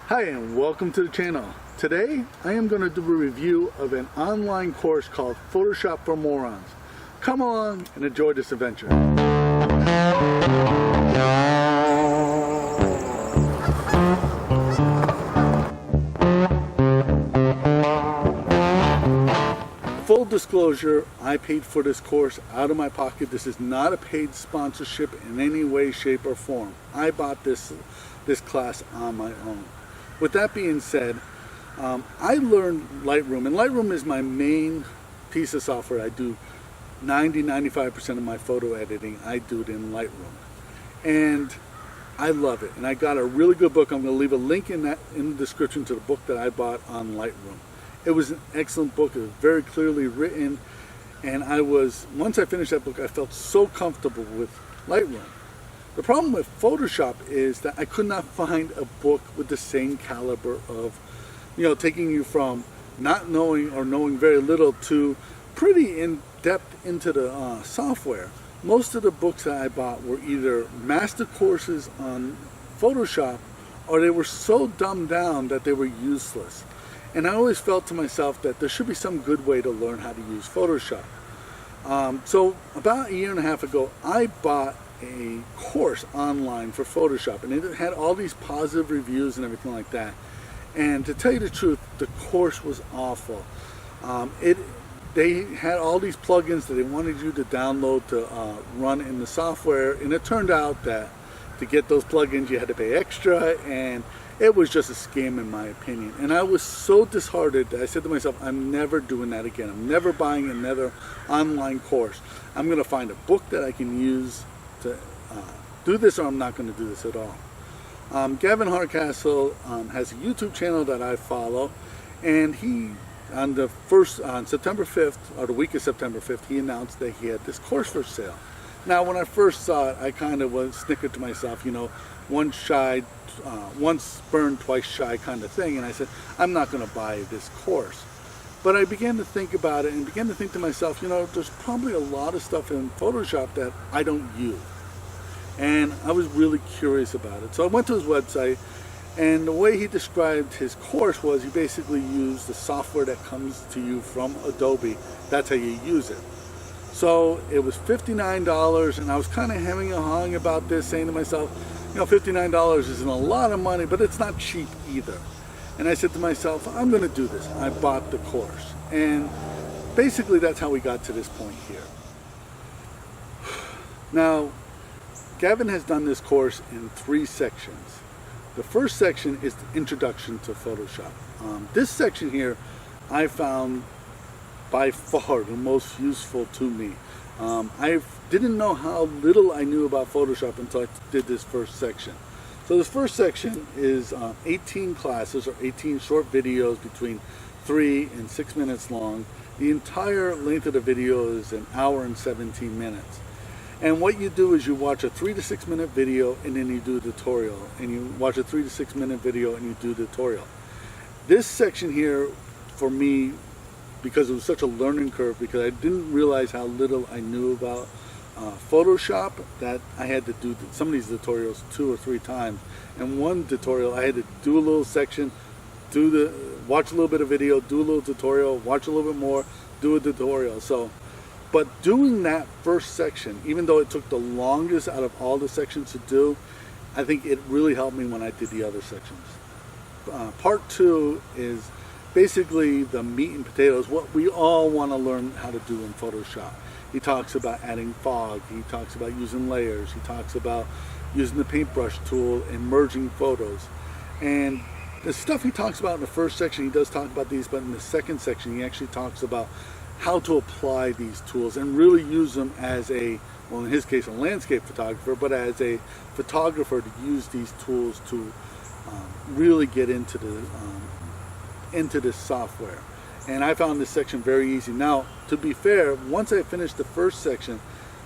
Hi and welcome to the channel. Today I am going to do a review of an online course called Photoshop for Morons. Come along and enjoy this adventure. Full disclosure, I paid for this course out of my pocket. This is not a paid sponsorship in any way, shape, or form. I bought this class on my own. With that being said, I learned Lightroom, and Lightroom is my main piece of software. I do 90-95% of my photo editing. I do it in Lightroom, and I love it. And I got a really good book. I'm going to leave a link in the description to the book that I bought on Lightroom. It was an excellent book. It was very clearly written, and once I finished that book, I felt so comfortable with Lightroom. The problem with Photoshop is that I could not find a book with the same caliber of, taking you from not knowing or knowing very little to pretty in-depth into the software. Most of the books that I bought were either master courses on Photoshop, or they were so dumbed down that they were useless. And I always felt to myself that there should be some good way to learn how to use Photoshop. So about a year and a half ago, I bought a course online for Photoshop, and it had all these positive reviews and everything like that. And to tell you the truth, the course was awful. They had all these plugins that they wanted you to download to run in the software, and it turned out that to get those plugins you had to pay extra, and it was just a scam in my opinion. And I was so disheartened that I said to myself, I'm never doing that again. I'm never buying another online course. I'm going to find a book that I can use to do this, or I'm not going to do this at all. Gavin Hardcastle has a YouTube channel that I follow, and he on September 5th, or the week of September 5th, he announced that he had this course for sale. Now when I first saw it, I kind of was snickered to myself, once burned, twice shy kind of thing, and I said, I'm not going to buy this course. But I began to think about it and began to think to myself, there's probably a lot of stuff in Photoshop that I don't use. And I was really curious about it. So I went to his website, and the way he described his course was he basically used the software that comes to you from Adobe. That's how you use it. So it was $59, and I was kind of hemming and hawing about this, saying to myself, $59 isn't a lot of money, but it's not cheap either. And I said to myself, I'm going to do this. I bought the course. And basically that's how we got to this point here. Now, Gavin has done this course in 3 sections. The first section is the introduction to Photoshop. This section here I found by far the most useful to me. I didn't know how little I knew about Photoshop until I did this first section. So this first section is 18 classes, or 18 short videos between 3 and 6 minutes long. The entire length of the video is an hour and 17 minutes. And what you do is you watch a 3 to 6 minute video, and then you do a tutorial. And you watch a 3 to 6 minute video, and you do the tutorial. This section here, for me, because it was such a learning curve, because I didn't realize how little I knew about Photoshop, that I had to do some of these tutorials 2 or 3 times. And one tutorial I had to do a little section, watch a little bit of video, do a little tutorial, watch a little bit more, do a tutorial. But doing that first section, even though it took the longest out of all the sections to do, I think it really helped me when I did the other sections. Part 2 is basically the meat and potatoes, what we all want to learn how to do in Photoshop. He talks about adding fog, he talks about using layers, he talks about using the paintbrush tool and merging photos. And the stuff he talks about in the first section, he does talk about these, but in the second section he actually talks about how to apply these tools and really use them as in his case, a landscape photographer, but as a photographer to use these tools to really get into this software. And I found this section very easy. Now, to be fair, once I finished the first section,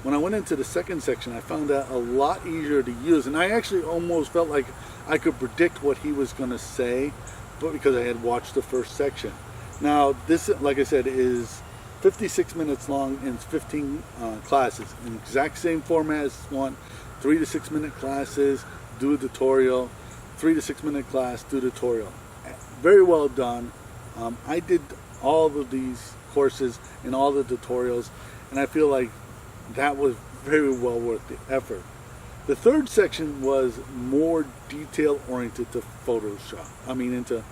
when I went into the second section, I found that a lot easier to use. And I actually almost felt like I could predict what he was going to say, but because I had watched the first section. Now, this, like I said, is 56 minutes long, and it's 15 classes in the exact same format as one, 3 to 6 minute classes, do a tutorial. 3 to 6 minute class, do tutorial. Very well done. I did all of these courses and all the tutorials, and I feel like that was very well worth the effort. The third section was more detail oriented to Photoshop.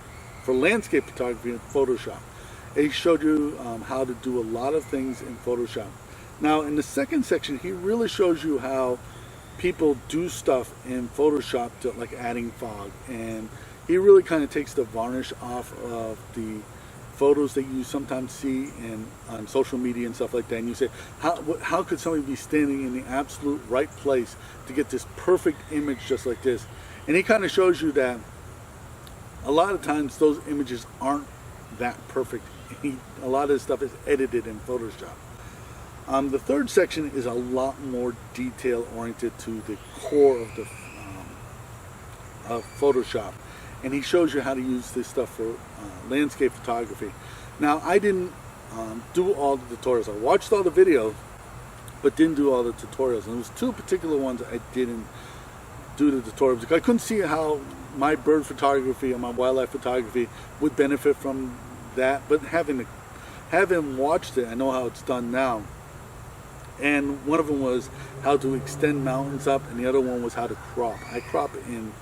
For landscape photography in Photoshop. He showed you how to do a lot of things in Photoshop. Now in the second section, he really shows you how people do stuff in Photoshop, to like adding fog, and he really kind of takes the varnish off of the photos that you sometimes see on social media and stuff like that, and you say, how could somebody be standing in the absolute right place to get this perfect image just like this? And he kind of shows you that a lot of times those images aren't that perfect. A lot of this stuff is edited in Photoshop. The third section is a lot more detail oriented to the core of the of Photoshop, and he shows you how to use this stuff for landscape photography. Now I didn't do all the tutorials. I watched all the videos but didn't do all the tutorials, and there was two particular ones I didn't do the tutorials because I couldn't see how my bird photography or my wildlife photography would benefit from that. But having watched it, I know how it's done now. And one of them was how to extend mountains up, and the other one was how to crop. I crop in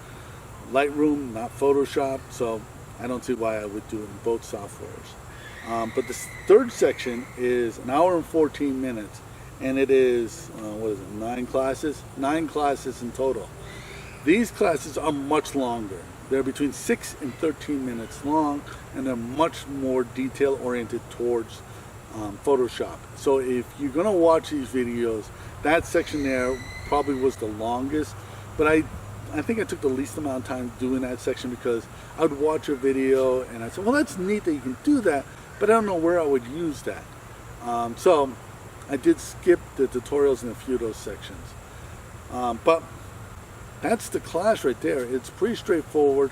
Lightroom, not Photoshop, so I don't see why I would do it in both softwares. But the third section is an hour and 14 minutes, and it is, 9 classes? 9 classes in total. These classes are much longer. They're between 6 and 13 minutes long, and they're much more detail oriented towards Photoshop. So if you're going to watch these videos, that section there probably was the longest, but I think I took the least amount of time doing that section because I would watch a video and I said, well, that's neat that you can do that, but I don't know where I would use that. So I did skip the tutorials in a few of those sections. But that's the class right there. It's pretty straightforward,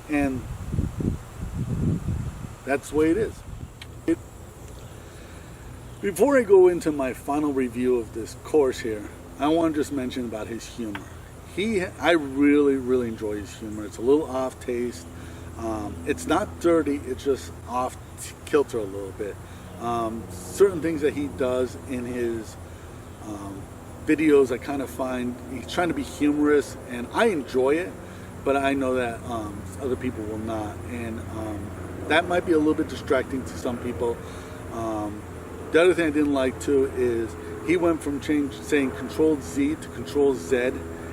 and that's the way it is. Before I go into my final review of this course here, I want to just mention about his humor. I really enjoy his humor. It's a little off taste. It's not dirty, it's just off kilter a little bit. Certain things that he does in his videos, I kind of find he's trying to be humorous, and I enjoy it, but I know that other people will not, and that might be a little bit distracting to some people. The other thing I didn't like too is he went from saying Control Z to Control Z,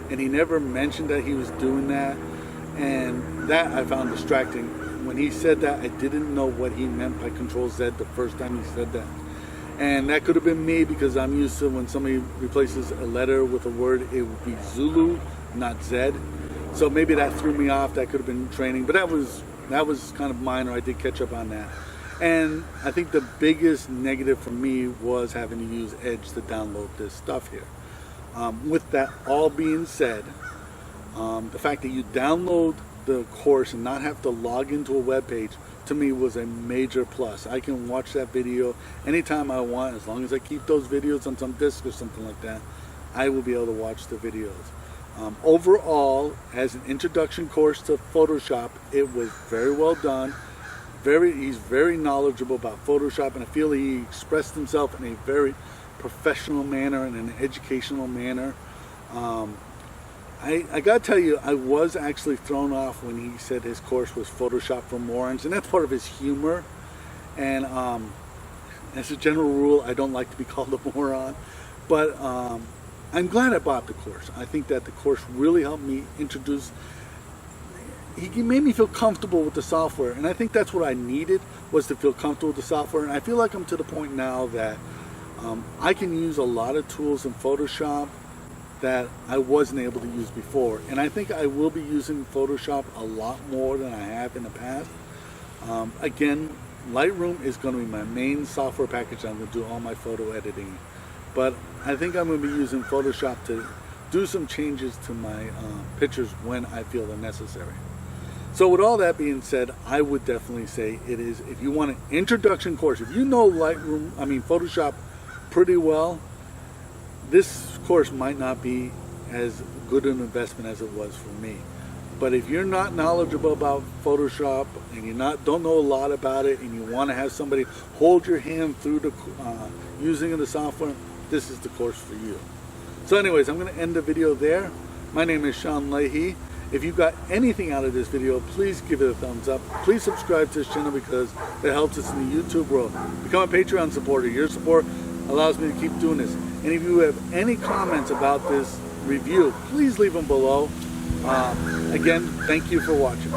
and he never mentioned that he was doing that, and that I found distracting. When he said that, I didn't know what he meant by Control Z the first time he said that. And that could have been me because I'm used to when somebody replaces a letter with a word, it would be Zulu, not Z. So maybe that threw me off. That could have been training, but that was kind of minor. I did catch up on that. And I think the biggest negative for me was having to use Edge to download this stuff here. With that all being said, the fact that you download the course and not have to log into a web page, to me was a major plus. I can watch that video anytime I want, as long as I keep those videos on some disk or something like that. I will be able to watch the videos. Overall, as an introduction course to Photoshop, it was very well done. He's very knowledgeable about Photoshop, and I feel he expressed himself in a very professional manner and an educational manner. I gotta tell you, I was actually thrown off when he said his course was Photoshop for Morons, and that's part of his humor. And as a general rule, I don't like to be called a moron, but I'm glad I bought the course. I think that the course really helped me introduce. He made me feel comfortable with the software, and I think that's what I needed, was to feel comfortable with the software. And I feel like I'm to the point now that I can use a lot of tools in Photoshop that I wasn't able to use before, and I think I will be using Photoshop a lot more than I have in the past. Again, Lightroom is going to be my main software package. I'm going to do all my photo editing, but I think I'm going to be using Photoshop to do some changes to my pictures when I feel they're necessary. So with all that being said, I would definitely say it is, if you want an introduction course, if you know Photoshop pretty well, this course might not be as good an investment as it was for me. But if you're not knowledgeable about Photoshop and you don't know a lot about it, and you want to have somebody hold your hand through the using the software, this is the course for you. So anyways, I'm going to end the video there. My name is Sean Leahy. If you got anything out of this video, please give it a thumbs up. Please subscribe to this channel because it helps us in the YouTube world. Become a Patreon supporter. Your support allows me to keep doing this. And if you have any comments about this review, please leave them below. Again, thank you for watching.